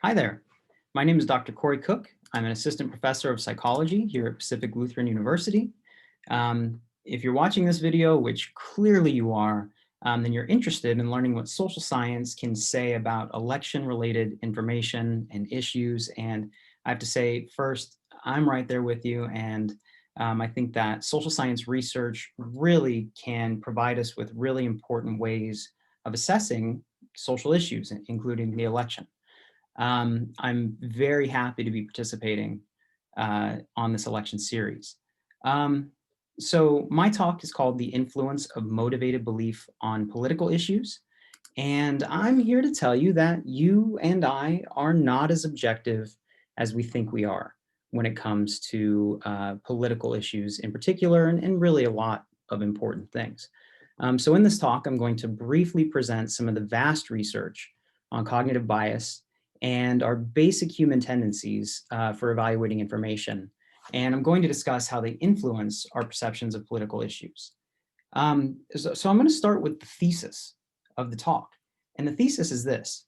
Hi there. My name is Dr. Corey Cook. I'm an assistant professor of psychology here at Pacific Lutheran University. If you're watching this video, which clearly you are, then you're interested in learning what social science can say about election-related information and issues. And I have to say, first, I'm right there with you. And I think that social science research really can provide us with really important ways of assessing social issues, including the election. I'm very happy to be participating on this election series. So my talk is called The Influence of Motivated Belief on Political Issues. And I'm here to tell you that you and I are not as objective as we think we are when it comes to political issues in particular, and really a lot of important things. So in this talk, I'm going to briefly present some of the vast research on cognitive bias and our basic human tendencies for evaluating information. And I'm going to discuss how they influence our perceptions of political issues. So I'm going to start with the thesis of the talk. And the thesis is this: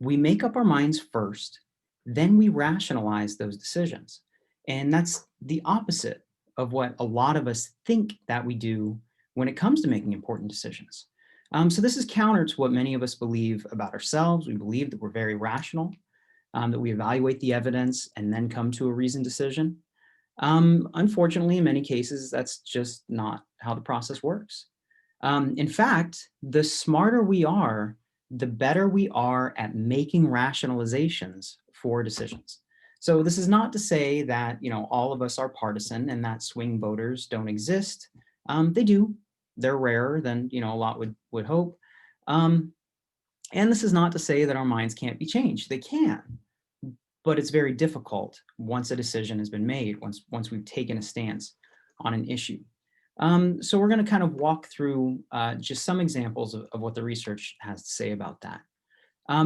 we make up our minds first, then we rationalize those decisions. And that's the opposite of what a lot of us think that we do when it comes to making important decisions. So this is counter to what many of us believe about ourselves. We believe that we're very rational, that we evaluate the evidence and then come to a reasoned decision. Unfortunately, in many cases, that's just not how the process works. In fact, the smarter we are, the better we are at making rationalizations for decisions. So this is not to say that all of us are partisan and that swing voters don't exist. They do. They're rarer than a lot would hope. And this is not to say that our minds can't be changed. They can, but it's very difficult once a decision has been made, once we've taken a stance on an issue. So we're going to kind of walk through just some examples of what the research has to say about that.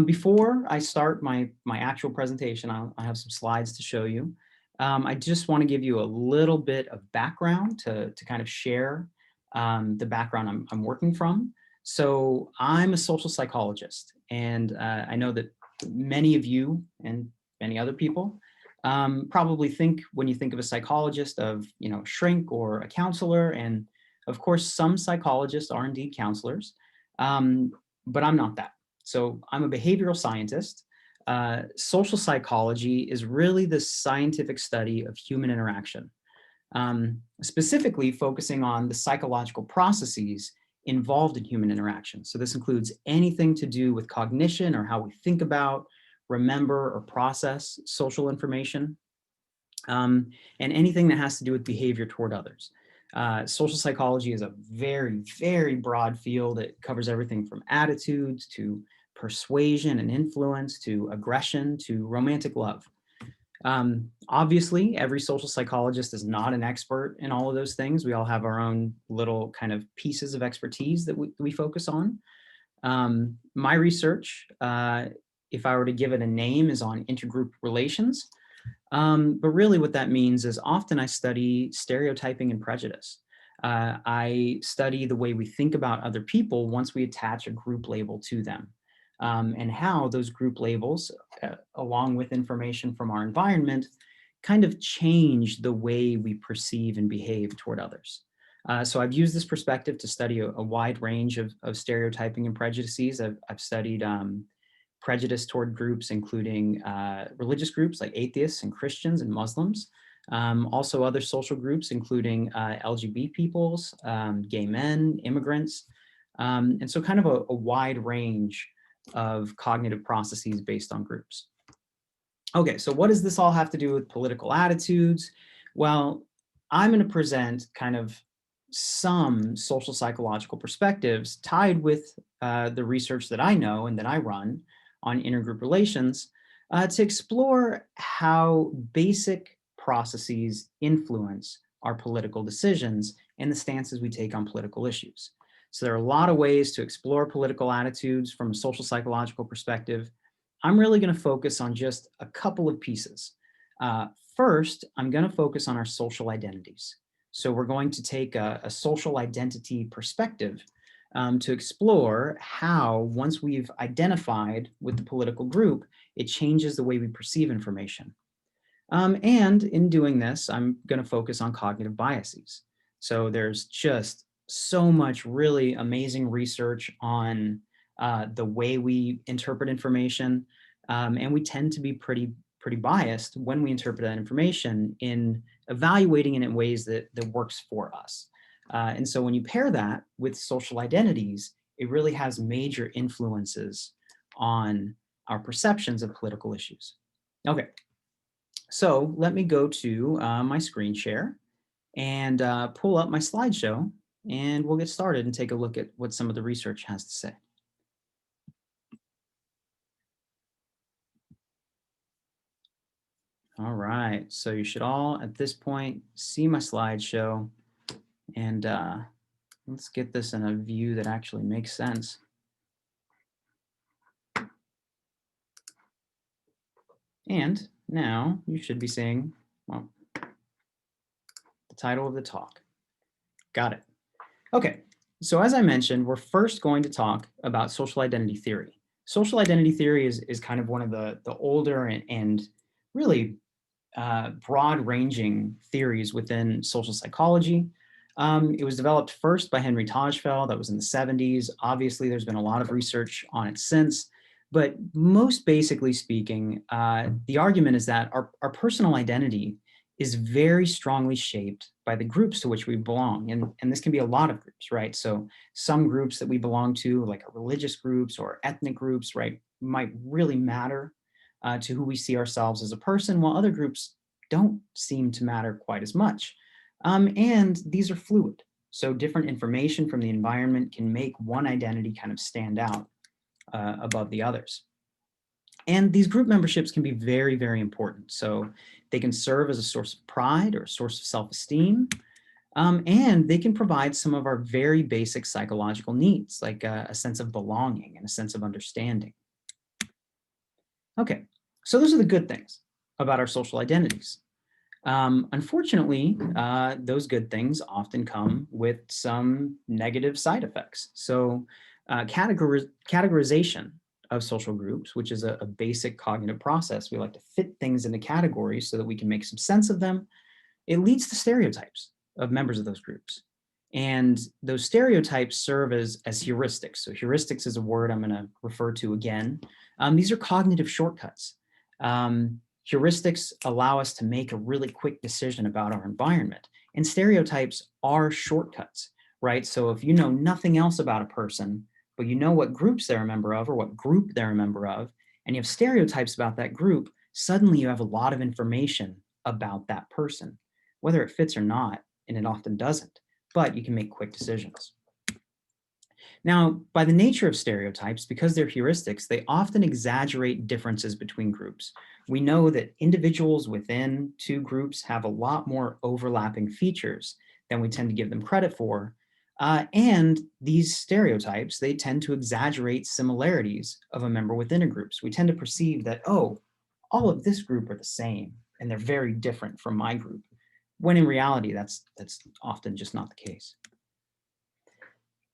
Before I start my actual presentation, I have some slides to show you. I just want to give you a little bit of background to kind of share the background I'm working from. So I'm a social psychologist, and I know that many of you and many other people probably think, when you think of a psychologist, of shrink or a counselor. And of course, some psychologists are indeed counselors, but I'm not that. So I'm a behavioral scientist. Social psychology is really the scientific study of human interaction, specifically focusing on the psychological processes involved in human interaction. So this includes anything to do with cognition, or how we think about, remember, or process social information, and anything that has to do with behavior toward others. Social psychology is a very, very broad field. It covers everything from attitudes to persuasion and influence to aggression to romantic love. Obviously, every social psychologist is not an expert in all of those things. We all have our own little kind of pieces of expertise that we focus on. My research, if I were to give it a name, is on intergroup relations. But really what that means is often I study stereotyping and prejudice. I study the way we think about other people once we attach a group label to them, and how those group labels, along with information from our environment, kind of change the way we perceive and behave toward others. So I've used this perspective to study a wide range of stereotyping and prejudices. I've studied prejudice toward groups, including religious groups like atheists and Christians and Muslims. Also other social groups, including LGBT peoples, gay men, immigrants. And so kind of a wide range of cognitive processes based on groups. Okay, so what does this all have to do with political attitudes? Well, I'm going to present kind of some social psychological perspectives tied with the research that I know and that I run on intergroup relations, to explore how basic processes influence our political decisions and the stances we take on political issues. So there are a lot of ways to explore political attitudes from a social psychological perspective. I'm really going to focus on just a couple of pieces. First, I'm going to focus on our social identities. So we're going to take a social identity perspective to explore how, once we've identified with the political group, it changes the way we perceive information. And in doing this, I'm going to focus on cognitive biases. So there's just so much really amazing research on the way we interpret information. And we tend to be pretty biased when we interpret that information in evaluating it in ways that works for us. And so when you pair that with social identities, it really has major influences on our perceptions of political issues. Okay, so let me go to my screen share and pull up my slideshow, and we'll get started and take a look at what some of the research has to say. All right, so you should all at this point see my slideshow, and let's get this in a view that actually makes sense. And now you should be seeing, well, the title of the talk. Got it. Okay, so as I mentioned, we're first going to talk about social identity theory. Social identity theory is kind of one of the older and really broad-ranging theories within social psychology. It was developed first by Henry Tajfel. That was in the 70s. Obviously, there's been a lot of research on it since. But most basically speaking, the argument is that our personal identity is very strongly shaped by the groups to which we belong. And this can be a lot of groups, right? So some groups that we belong to, like our religious groups or ethnic groups, right, might really matter to who we see ourselves as a person, while other groups don't seem to matter quite as much. And these are fluid. So different information from the environment can make one identity kind of stand out above the others. And these group memberships can be very, very important. So they can serve as a source of pride or a source of self-esteem. And they can provide some of our very basic psychological needs, like a sense of belonging and a sense of understanding. Okay, so those are the good things about our social identities. Unfortunately, those good things often come with some negative side effects. So categorization of social groups, which is a basic cognitive process. We like to fit things into categories so that we can make some sense of them. It leads to stereotypes of members of those groups. And those stereotypes serve as heuristics. So heuristics is a word I'm going to refer to again. These are cognitive shortcuts. Heuristics allow us to make a really quick decision about our environment. And stereotypes are shortcuts, right? So if you know nothing else about a person, but you know what groups they're a member of or what group they're a member of, and you have stereotypes about that group, suddenly you have a lot of information about that person, whether it fits or not, and it often doesn't, but you can make quick decisions. Now, by the nature of stereotypes, because they're heuristics, they often exaggerate differences between groups. We know that individuals within two groups have a lot more overlapping features than we tend to give them credit for. And these stereotypes, they tend to exaggerate similarities of a member within a group. So we tend to perceive that, oh, all of this group are the same, and they're very different from my group, when in reality, that's often just not the case.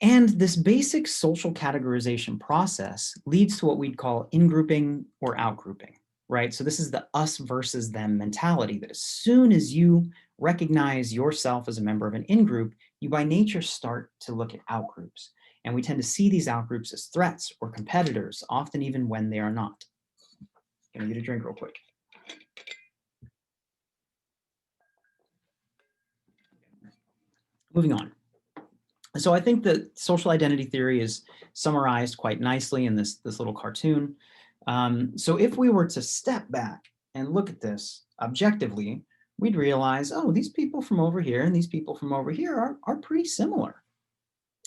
And this basic social categorization process leads to what we'd call in-grouping or out-grouping, right? So this is the us versus them mentality, that as soon as you recognize yourself as a member of an in-group, you by nature start to look at out-groups. And we tend to see these out-groups as threats or competitors, often even when they are not. I'm gonna get a drink real quick. Moving on. So I think that social identity theory is summarized quite nicely in this little cartoon. So if we were to step back and look at this objectively, we'd realize, oh, these people from over here and these people from over here are pretty similar.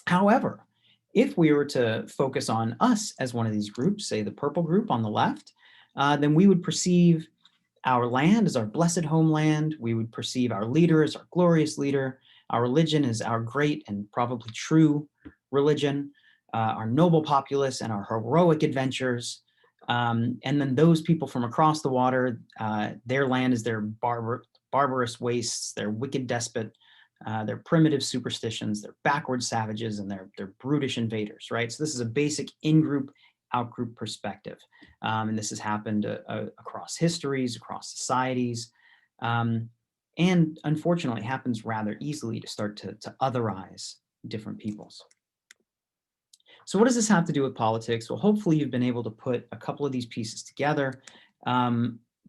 However, if we were to focus on us as one of these groups, say the purple group on the left, then we would perceive our land as our blessed homeland. We would perceive our leader as our glorious leader. Our religion is our great and probably true religion, our noble populace and our heroic adventures. And then those people from across the water, their land is their barbarous wastes, their wicked despot, They're primitive superstitions, they're backward savages, and they're brutish invaders, right? So this is a basic in-group, out-group perspective. And this has happened across histories, across societies, and unfortunately happens rather easily to start to otherize different peoples. So what does this have to do with politics? Well, hopefully you've been able to put a couple of these pieces together.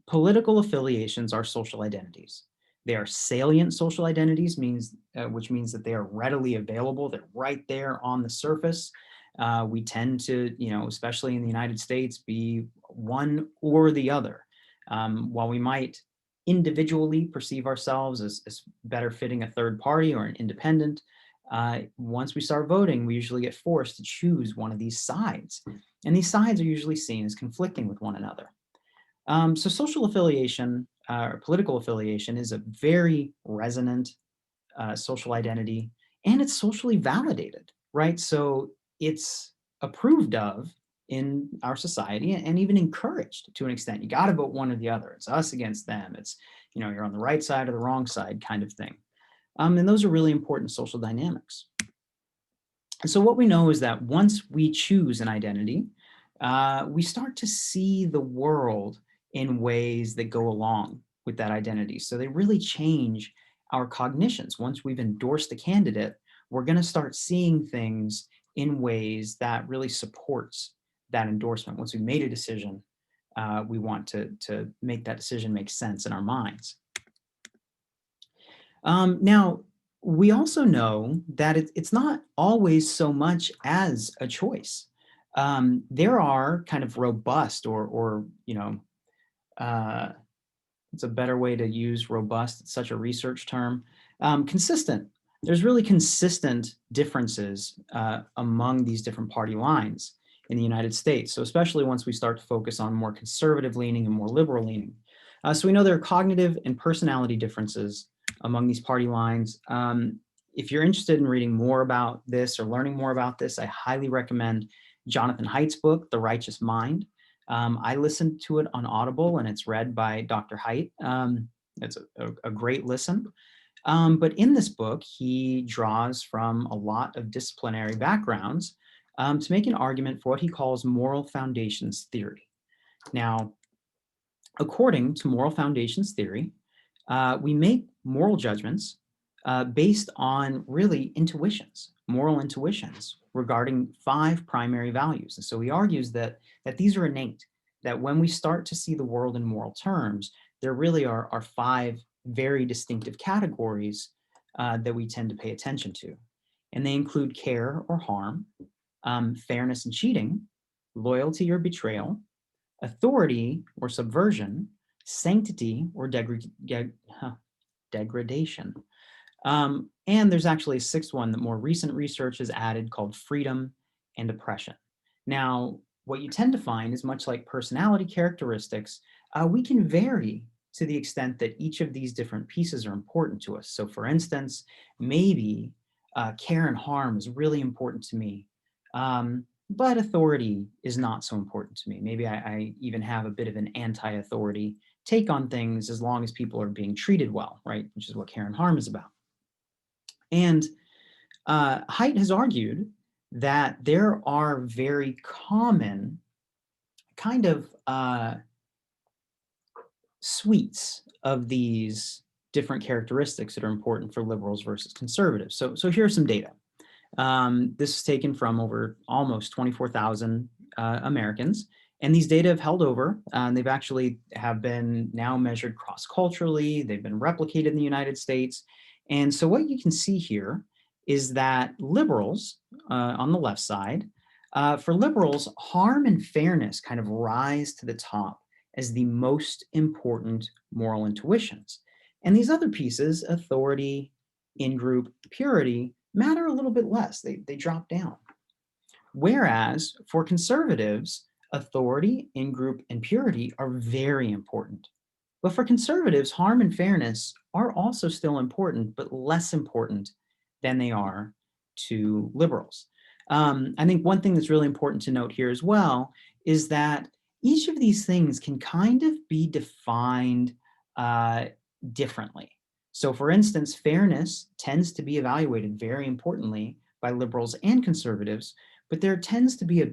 Political affiliations are social identities. They are salient social identities, which means that they are readily available. They're right there on the surface. We tend to, especially in the United States, be one or the other. While we might individually perceive ourselves as better fitting a third party or an independent, once we start voting, we usually get forced to choose one of these sides. And these sides are usually seen as conflicting with one another. So social affiliation or political affiliation is a very resonant social identity, and it's socially validated, right? So it's approved of in our society and even encouraged to an extent. You got to vote one or the other. It's us against them. It's, you're on the right side or the wrong side kind of thing. And those are really important social dynamics. And so what we know is that once we choose an identity, we start to see the world in ways that go along with that identity. So they really change our cognitions. Once we've endorsed a candidate, we're going to start seeing things in ways that really supports that endorsement. Once we've made a decision, we want to make that decision make sense in our minds. Now, we also know that it's not always so much as a choice. There are kind of robust or it's a better way to use robust. It's such a research term. Consistent. There's really consistent differences among these different party lines in the United States. So especially once we start to focus on more conservative leaning and more liberal leaning. So we know there are cognitive and personality differences among these party lines. If you're interested in reading more about this or learning more about this, I highly recommend Jonathan Haidt's book, The Righteous Mind. I listened to it on Audible, and it's read by Dr. Haidt. It's a great listen. But in this book, he draws from a lot of disciplinary backgrounds to make an argument for what he calls moral foundations theory. Now, according to moral foundations theory, we make moral judgments based on really intuitions, moral intuitions regarding 5 primary values. And so he argues that these are innate, that when we start to see the world in moral terms, there really are 5 very distinctive categories that we tend to pay attention to. And they include care or harm, fairness and cheating, loyalty or betrayal, authority or subversion, sanctity or degradation. And there's actually a 6th one that more recent research has added called freedom and oppression. Now, what you tend to find is much like personality characteristics, we can vary to the extent that each of these different pieces are important to us. So for instance, maybe care and harm is really important to me, but authority is not so important to me. Maybe I even have a bit of an anti-authority take on things as long as people are being treated well, right? Which is what care and harm is about. And Haidt has argued that there are very common kind of suites of these different characteristics that are important for liberals versus conservatives. So here's some data. This is taken from over almost 24,000 Americans. And these data have held over. They've actually have been now measured cross-culturally. They've been replicated in the United States. And so what you can see here is that liberals on the left side, for liberals, harm and fairness kind of rise to the top as the most important moral intuitions. And these other pieces, authority, in-group, purity, matter a little bit less. They drop down. Whereas for conservatives, authority, in-group, and purity are very important. But for conservatives, harm and fairness are also still important, but less important than they are to liberals. I think one thing that's really important to note here as well is that each of these things can kind of be defined differently. So for instance, fairness tends to be evaluated very importantly by liberals and conservatives, but there tends to be a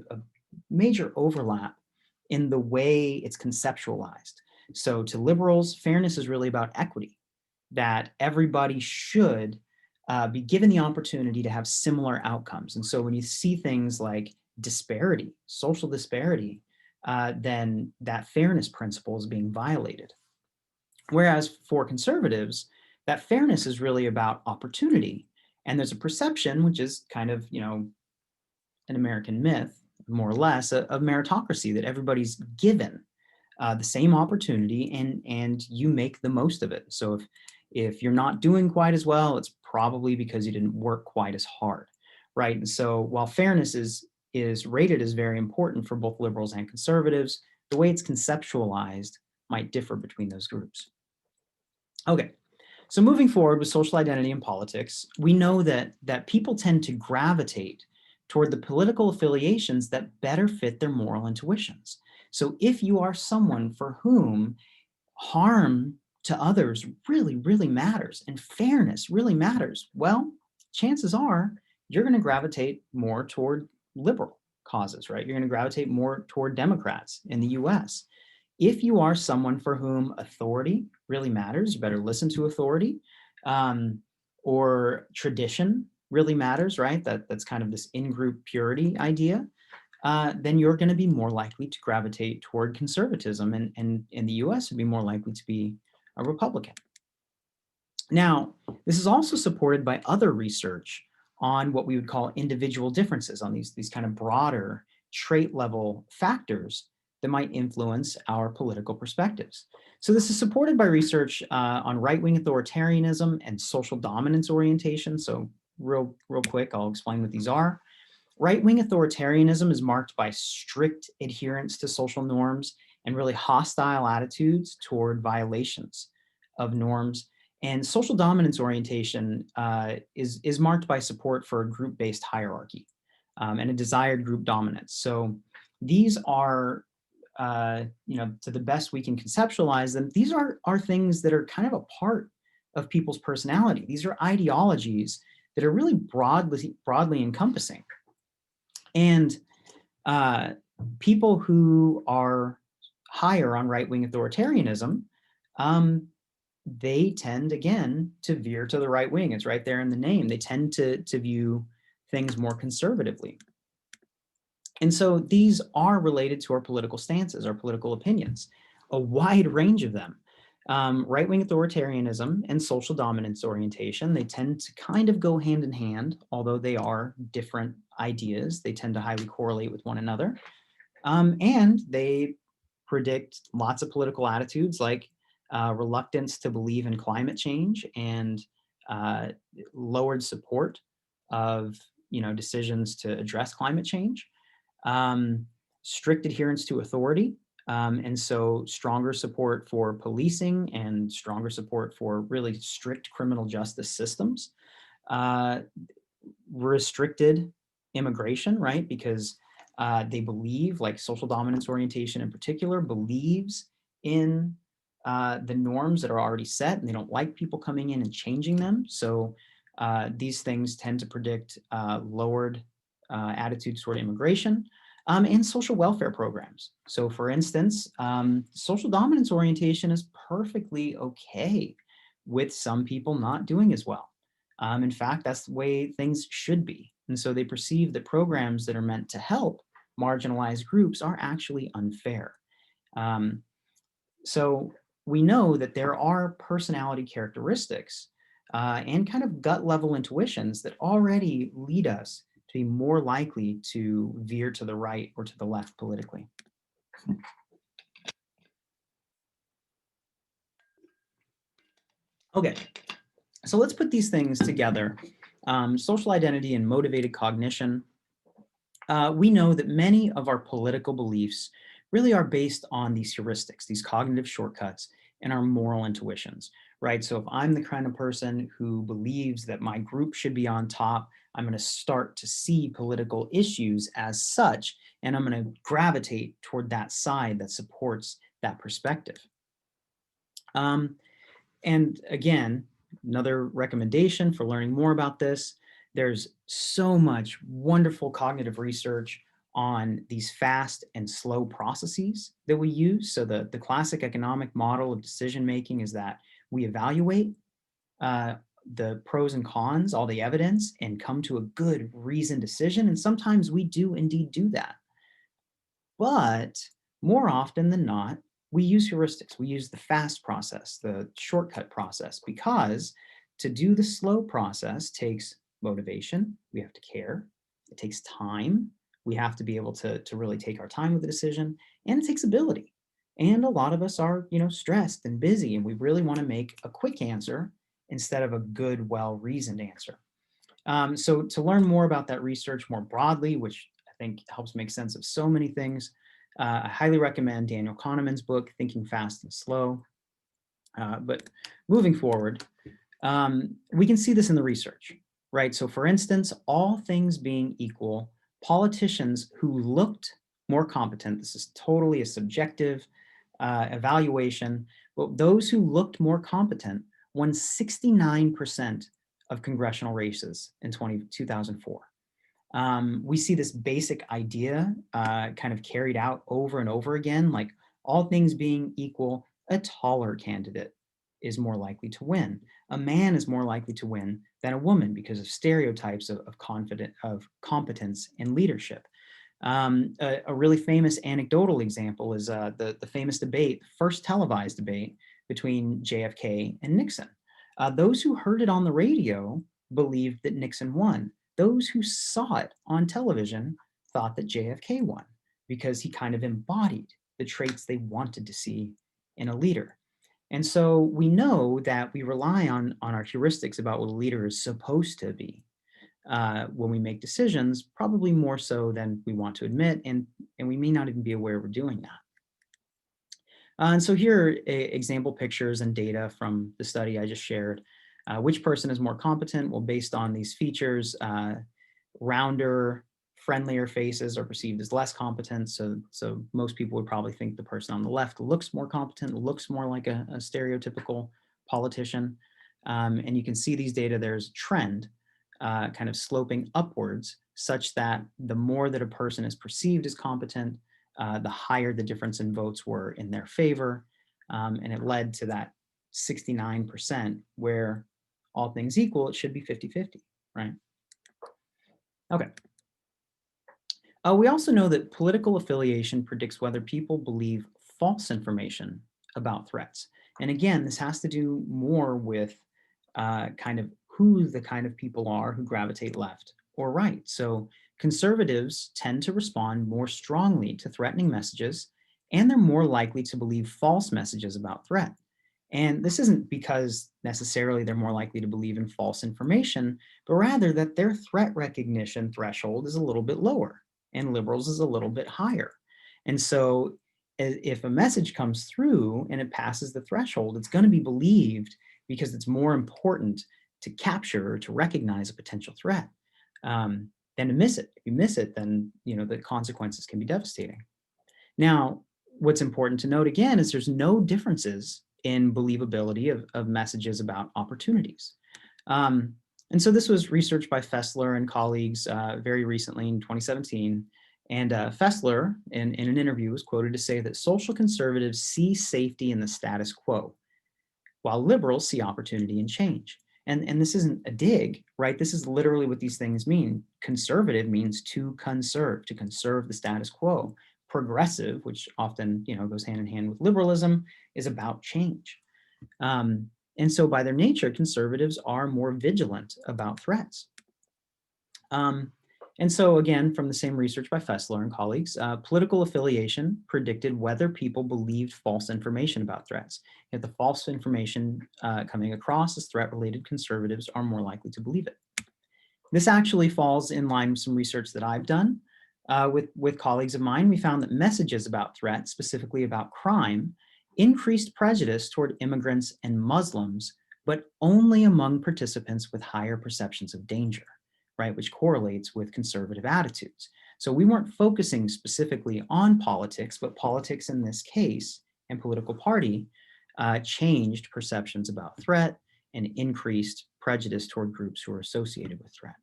major overlap in the way it's conceptualized. So to liberals, fairness is really about equity, that everybody should be given the opportunity to have similar outcomes. And so when you see things like disparity, social disparity, then that fairness principle is being violated. Whereas for conservatives, that fairness is really about opportunity. And there's a perception, which is kind of, an American myth, more or less, of meritocracy, that everybody's given the same opportunity and you make the most of it. So if you're not doing quite as well, it's probably because you didn't work quite as hard, right? And so while fairness is rated as very important for both liberals and conservatives, the way it's conceptualized might differ between those groups. Okay, so moving forward with social identity and politics, we know that people tend to gravitate toward the political affiliations that better fit their moral intuitions. So if you are someone for whom harm to others really, really matters and fairness really matters, well, chances are you're going to gravitate more toward liberal causes, right? You're going to gravitate more toward Democrats in the US. If you are someone for whom authority really matters, you better listen to authority, or tradition really matters, right? That's kind of this in-group purity idea. Then you're going to be more likely to gravitate toward conservatism, and in the US, would be more likely to be a Republican. Now, this is also supported by other research on what we would call individual differences, on these kind of broader trait level factors that might influence our political perspectives. So this is supported by research on right-wing authoritarianism and social dominance orientation. So real quick, I'll explain what these are. Right-wing authoritarianism is marked by strict adherence to social norms and really hostile attitudes toward violations of norms. And social dominance orientation is marked by support for a group-based hierarchy and a desired group dominance. So these are, to the best we can conceptualize them, these are things that are kind of a part of people's personality. These are ideologies that are really broadly encompassing. And people who are higher on right-wing authoritarianism, they tend, again, to veer to the right wing. It's right there in the name. They tend to view things more conservatively. And so these are related to our political stances, our political opinions, a wide range of them. Right-wing authoritarianism and social dominance orientation, they tend to kind of go hand in hand, although they are different ideas. They tend to highly correlate with one another. And they predict lots of political attitudes like reluctance to believe in climate change and lowered support of decisions to address climate change, strict adherence to authority, and so stronger support for policing and stronger support for really strict criminal justice systems, restricted immigration, right? Because they believe, like social dominance orientation in particular, believes in the norms that are already set, and they don't like people coming in and changing them. So these things tend to predict lowered attitudes toward immigration and social welfare programs. So for instance, social dominance orientation is perfectly okay with some people not doing as well. In fact, that's the way things should be. And so they perceive that programs that are meant to help marginalized groups are actually unfair. So we know that there are personality characteristics and kind of gut level intuitions that already lead us to be more likely to veer to the right or to the left politically. Okay, so let's put these things together. Social identity and motivated cognition. We know that many of our political beliefs really are based on these heuristics, these cognitive shortcuts, and our moral intuitions, right? So if I'm the kind of person who believes that my group should be on top, I'm going to start to see political issues as such, and I'm going to gravitate toward that side that supports that perspective. And again, another recommendation for learning more about this. There's so much wonderful cognitive research on these fast and slow processes that we use. So the classic economic model of decision making is that we evaluate the pros and cons, all the evidence, and come to a good reasoned decision. And sometimes we do indeed do that. But more often than not, we use heuristics. We use the fast process, the shortcut process, because to do the slow process takes motivation. We have to care. It takes time. We have to be able to really take our time with the decision, and it takes ability. And a lot of us are, stressed and busy, and we really want to make a quick answer instead of a good, well-reasoned answer. So to learn more about that research more broadly, which I think helps make sense of so many things, I highly recommend Daniel Kahneman's book, Thinking Fast and Slow. But moving forward, we can see this in the research, right? So for instance, all things being equal, politicians who looked more competent, this is totally a subjective evaluation, but those who looked more competent won 69% of congressional races in 2004. We see this basic idea kind of carried out over and over again, like all things being equal, a taller candidate is more likely to win. A man is more likely to win than a woman because of stereotypes of competence and leadership. A really famous anecdotal example is the famous debate, first televised debate between JFK and Nixon. Those who heard it on the radio believed that Nixon won. Those who saw it on television thought that JFK won because he kind of embodied the traits they wanted to see in a leader. And so we know that we rely on our heuristics about what a leader is supposed to be when we make decisions, probably more so than we want to admit, and we may not even be aware we're doing that. And so here are example pictures and data from the study I just shared. Which person is more competent? Well, based on these features, rounder, friendlier faces are perceived as less competent. So most people would probably think the person on the left looks more competent, looks more like a stereotypical politician. And you can see these data, there's a trend kind of sloping upwards, such that the more that a person is perceived as competent, the higher the difference in votes were in their favor. And it led to that 69%, where all things equal, it should be 50-50, right? Okay. We also know that political affiliation predicts whether people believe false information about threats. And again, this has to do more with kind of who the kind of people are who gravitate left or right. So conservatives tend to respond more strongly to threatening messages, and they're more likely to believe false messages about threat. And this isn't because necessarily they're more likely to believe in false information, but rather that their threat recognition threshold is a little bit lower and liberals is a little bit higher. And so if a message comes through and it passes the threshold, it's going to be believed because it's more important to capture or to recognize a potential threat than to miss it. If you miss it, then the consequences can be devastating. Now, what's important to note again is there's no differences in believability of messages about opportunities. And so this was researched by Fessler and colleagues very recently in 2017. And Fessler, in an interview, was quoted to say that social conservatives see safety in the status quo, while liberals see opportunity and change. And this isn't a dig, right? This is literally what these things mean. Conservative means to conserve the status quo. Progressive, which often goes hand in hand with liberalism, is about change. And so by their nature, conservatives are more vigilant about threats. And so again, from the same research by Fessler and colleagues, political affiliation predicted whether people believed false information about threats. If the false information coming across as threat-related, conservatives are more likely to believe it. This actually falls in line with some research that I've done with colleagues of mine. We found that messages about threats, specifically about crime, increased prejudice toward immigrants and Muslims, but only among participants with higher perceptions of danger, right, which correlates with conservative attitudes. So we weren't focusing specifically on politics, but politics in this case and political party changed perceptions about threat and increased prejudice toward groups who are associated with threat.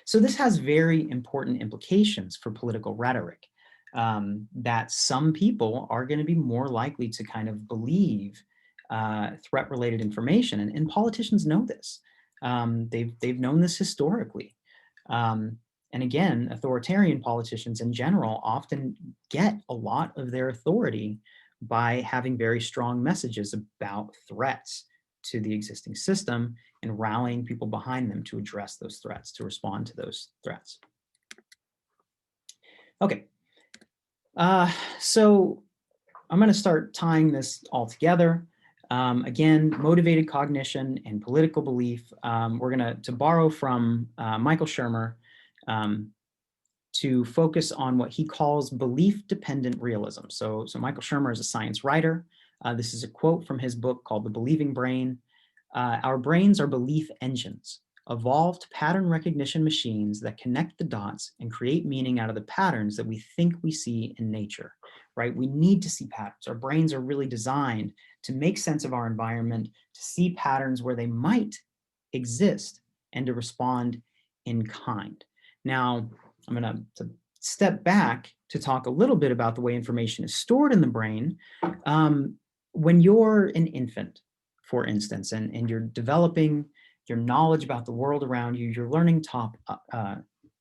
So this has very important implications for political rhetoric, that some people are going to be more likely to kind of believe threat-related information, and politicians know this. They've known this historically. And again, authoritarian politicians in general often get a lot of their authority by having very strong messages about threats to the existing system and rallying people behind them to address those threats, to respond to those threats. Okay, so I'm going to start tying this all together. Again, motivated cognition and political belief. We're going to borrow from Michael Shermer to focus on what he calls belief-dependent realism. So Michael Shermer is a science writer. This is a quote from his book called The Believing Brain. Our brains are belief engines, evolved pattern recognition machines that connect the dots and create meaning out of the patterns that we think we see in nature, right? We need to see patterns. Our brains are really designed to make sense of our environment, to see patterns where they might exist, and to respond in kind. Now, I'm going to step back to talk a little bit about the way information is stored in the brain. When you're an infant, for instance, and you're developing your knowledge about the world around you, you're learning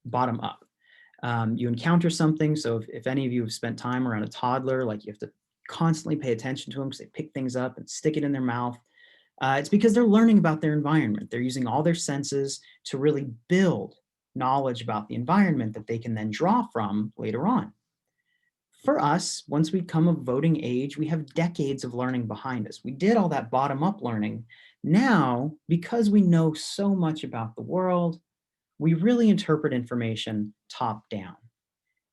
bottom up. You encounter something. So if any of you have spent time around a toddler, like you have to constantly pay attention to them because they pick things up and stick it in their mouth. It's because they're learning about their environment. They're using all their senses to really build knowledge about the environment that they can then draw from later on. For us, once we come of voting age, we have decades of learning behind us. We did all that bottom-up learning. Now, because we know so much about the world, we really interpret information top-down,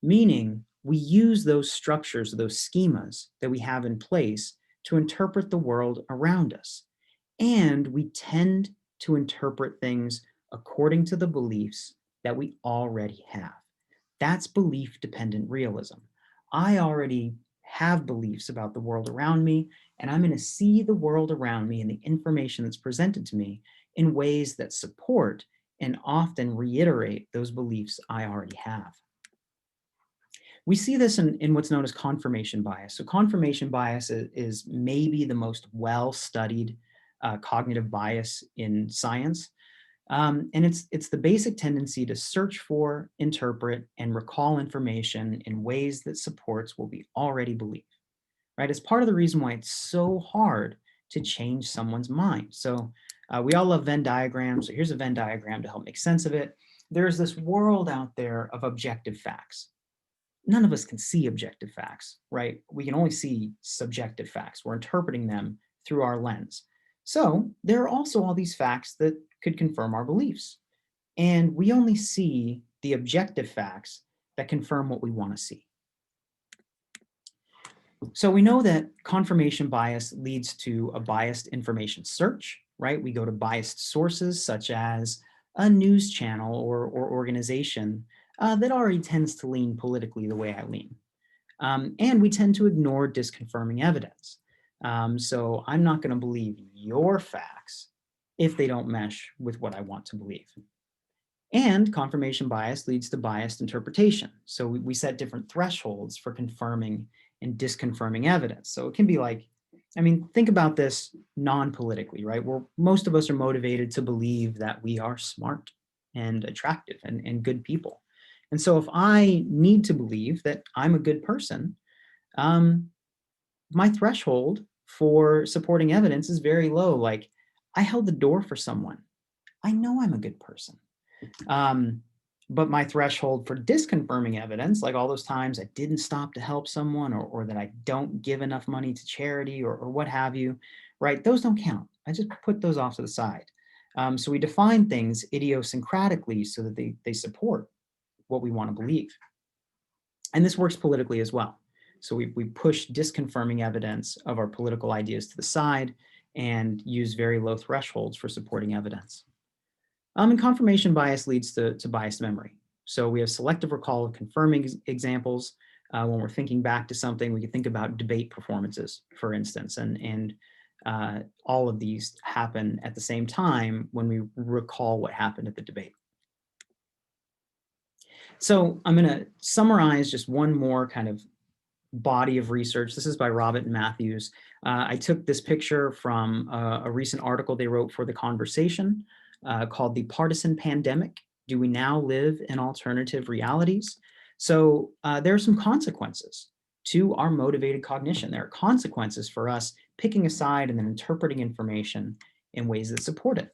meaning we use those structures, those schemas that we have in place to interpret the world around us. And we tend to interpret things according to the beliefs that we already have. That's belief-dependent realism. I already have beliefs about the world around me, and I'm going to see the world around me and the information that's presented to me in ways that support and often reiterate those beliefs I already have. We see this in what's known as confirmation bias. So confirmation bias is maybe the most well-studied cognitive bias in science. And it's the basic tendency to search for, interpret, and recall information in ways that supports what we already believe, right? It's part of the reason why it's so hard to change someone's mind. So we all love Venn diagrams. So here's a Venn diagram to help make sense of it. There's this world out there of objective facts. None of us can see objective facts, right? We can only see subjective facts. We're interpreting them through our lens. So there are also all these facts that could confirm our beliefs. And we only see the objective facts that confirm what we want to see. So we know that confirmation bias leads to a biased information search, right? We go to biased sources such as a news channel or organization that already tends to lean politically the way I lean. And we tend to ignore disconfirming evidence. So I'm not going to believe your facts if they don't mesh with what I want to believe. And confirmation bias leads to biased interpretation. So we set different thresholds for confirming and disconfirming evidence. So it can be like, I mean, think about this non-politically, right? Where most of us are motivated to believe that we are smart and attractive and good people. And so if I need to believe that I'm a good person, my threshold for supporting evidence is very low. Like, I held the door for someone. I know I'm a good person. But my threshold for disconfirming evidence, like all those times I didn't stop to help someone or that I don't give enough money to charity or what have you, right? Those don't count. I just put those off to the side. So we define things idiosyncratically so that they support what we want to believe. And this works politically as well. So we push disconfirming evidence of our political ideas to the side and use very low thresholds for supporting evidence. And confirmation bias leads to biased memory. So we have selective recall of confirming examples. When we're thinking back to something, we can think about debate performances, for instance. And all of these happen at the same time when we recall what happened at the debate. So I'm going to summarize just one more kind of body of research. This is by Robert and Matthews. I took this picture from a recent article they wrote for The Conversation called "The Partisan Pandemic: Do We Now Live in Alternative Realities?" So there are some consequences to our motivated cognition. There are consequences for us picking a side and then interpreting information in ways that support it.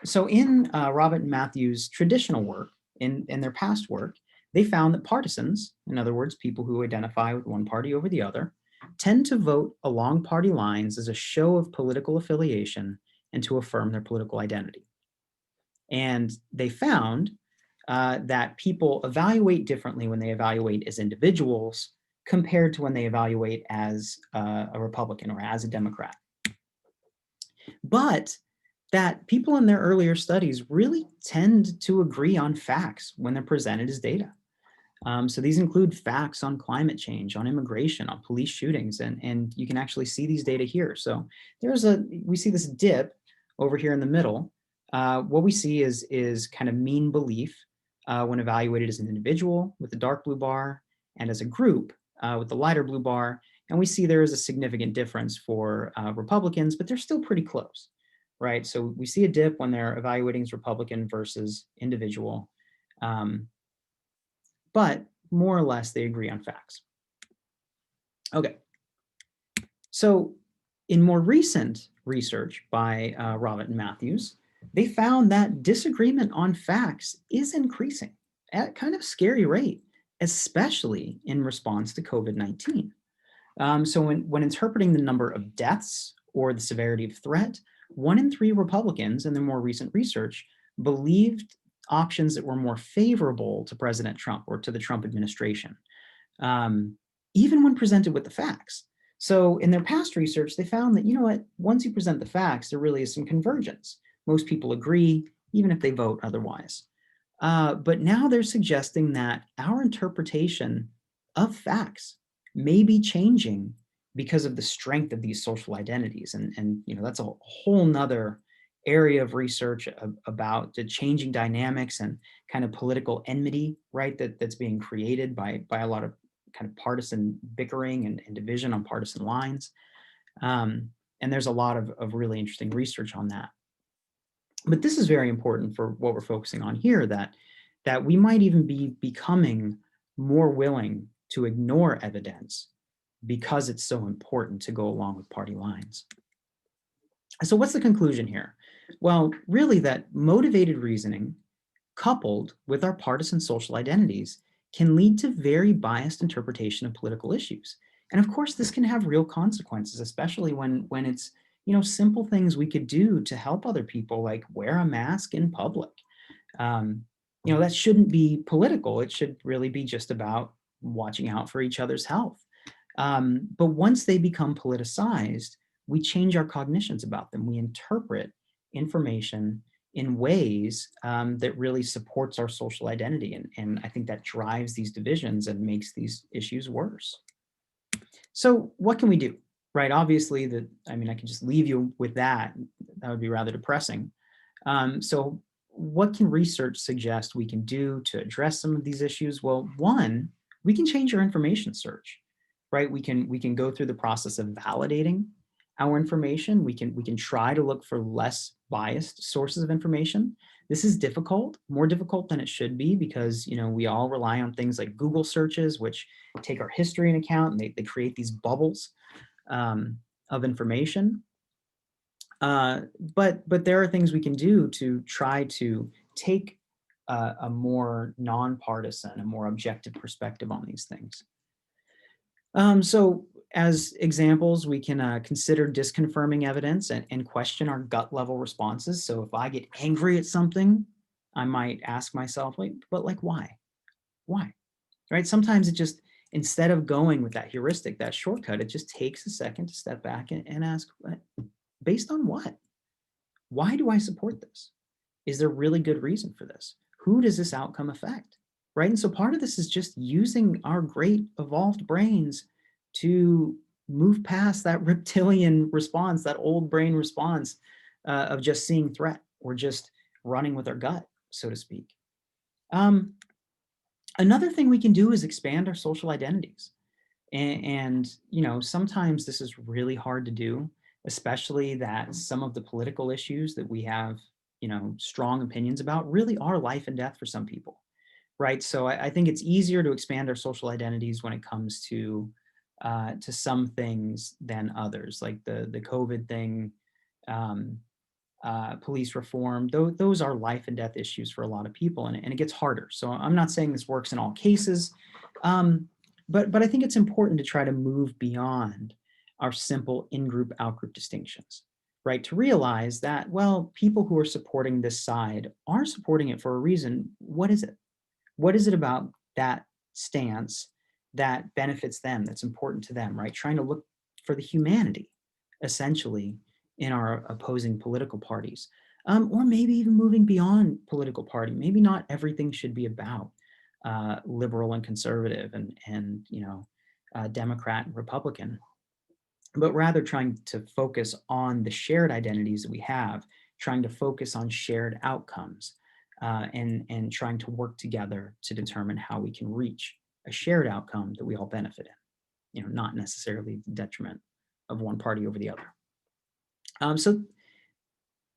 So in Robert and Matthews' traditional work, in their past work, they found that partisans, in other words, people who identify with one party over the other, tend to vote along party lines as a show of political affiliation and to affirm their political identity. And they found that people evaluate differently when they evaluate as individuals compared to when they evaluate as a Republican or as a Democrat. But that people in their earlier studies really tend to agree on facts when they're presented as data. So these include facts on climate change, on immigration, on police shootings, and you can actually see these data here. So we see this dip over here in the middle. What we see is kind of mean belief when evaluated as an individual with the dark blue bar and as a group with the lighter blue bar. And we see there is a significant difference for Republicans, but they're still pretty close, right? So we see a dip when they're evaluating as Republican versus individual. But more or less they agree on facts. Okay, so in more recent research by Robert and Matthews, they found that disagreement on facts is increasing at a kind of scary rate, especially in response to COVID-19. So when interpreting the number of deaths or the severity of threat, 1 in 3 Republicans in their more recent research believed options that were more favorable to President Trump or to the Trump administration, even when presented with the facts. So in their past research, they found that, you know what, once you present the facts, there really is some convergence. Most people agree, even if they vote otherwise. But now they're suggesting that our interpretation of facts may be changing because of the strength of these social identities. And you know, that's a whole nother area of research about the changing dynamics and kind of political enmity, right, that's being created by a lot of kind of partisan bickering and division on partisan lines. And there's a lot of really interesting research on that. But this is very important for what we're focusing on here, that we might even be becoming more willing to ignore evidence because it's so important to go along with party lines. So what's the conclusion here? Well, really that motivated reasoning coupled with our partisan social identities can lead to very biased interpretation of political issues. And of course, this can have real consequences, especially when it's, you know, simple things we could do to help other people, like wear a mask in public. You know, that shouldn't be political. It should really be just about watching out for each other's health. But once they become politicized, we change our cognitions about them. We interpret information in ways that really supports our social identity. And I think that drives these divisions and makes these issues worse. So what can we do, right? Obviously, I can just leave you with that. That would be rather depressing. So what can research suggest we can do to address some of these issues? Well, one, we can change our information search, right? We can go through the process of validating our information. We can try to look for less biased sources of information. This is difficult, more difficult than it should be, because, you know, we all rely on things like Google searches, which take our history into account, and they create these bubbles of information. But there are things we can do to try to take a more nonpartisan, a more objective perspective on these things. So as examples, we can consider disconfirming evidence and question our gut level responses. So if I get angry at something, I might ask myself, like, but like, why? Why? Right? Sometimes it just, instead of going with that heuristic, that shortcut, it just takes a second to step back and ask, based on what? Why do I support this? Is there really good reason for this? Who does this outcome affect? Right? And so part of this is just using our great evolved brains to move past that reptilian response, that old brain response of just seeing threat or just running with our gut, so to speak. Another thing we can do is expand our social identities. And, you know, sometimes this is really hard to do, especially that some of the political issues that we have, you know, strong opinions about really are life and death for some people, right? So I think it's easier to expand our social identities when it comes to some things than others, like the COVID thing, um, police reform. Those are life and death issues for a lot of people, and it gets harder. So I'm not saying this works in all cases, but I think it's important to try to move beyond our simple in-group, out-group distinctions, right? To realize that, well, people who are supporting this side are supporting it for a reason. What is it? What is it about that stance that benefits them, that's important to them, right? Trying to look for the humanity, essentially, in our opposing political parties. Or maybe even moving beyond political party. Maybe not everything should be about liberal and conservative and you know, Democrat and Republican, but rather trying to focus on the shared identities that we have, trying to focus on shared outcomes, and trying to work together to determine how we can reach a shared outcome that we all benefit in, you know, not necessarily the detriment of one party over the other. So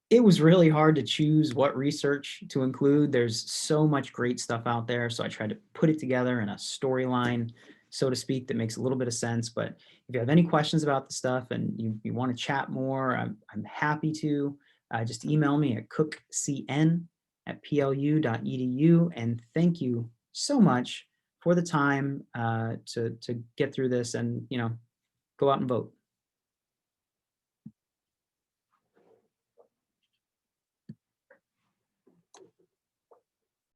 it was really hard to choose what research to include. There's so much great stuff out there. So I tried to put it together in a storyline, so to speak, that makes a little bit of sense. But if you have any questions about the stuff and you want to chat more, I'm happy to. Just email me at cookcn@plu.edu. And thank you so much for the time to get through this and, you know, go out and vote.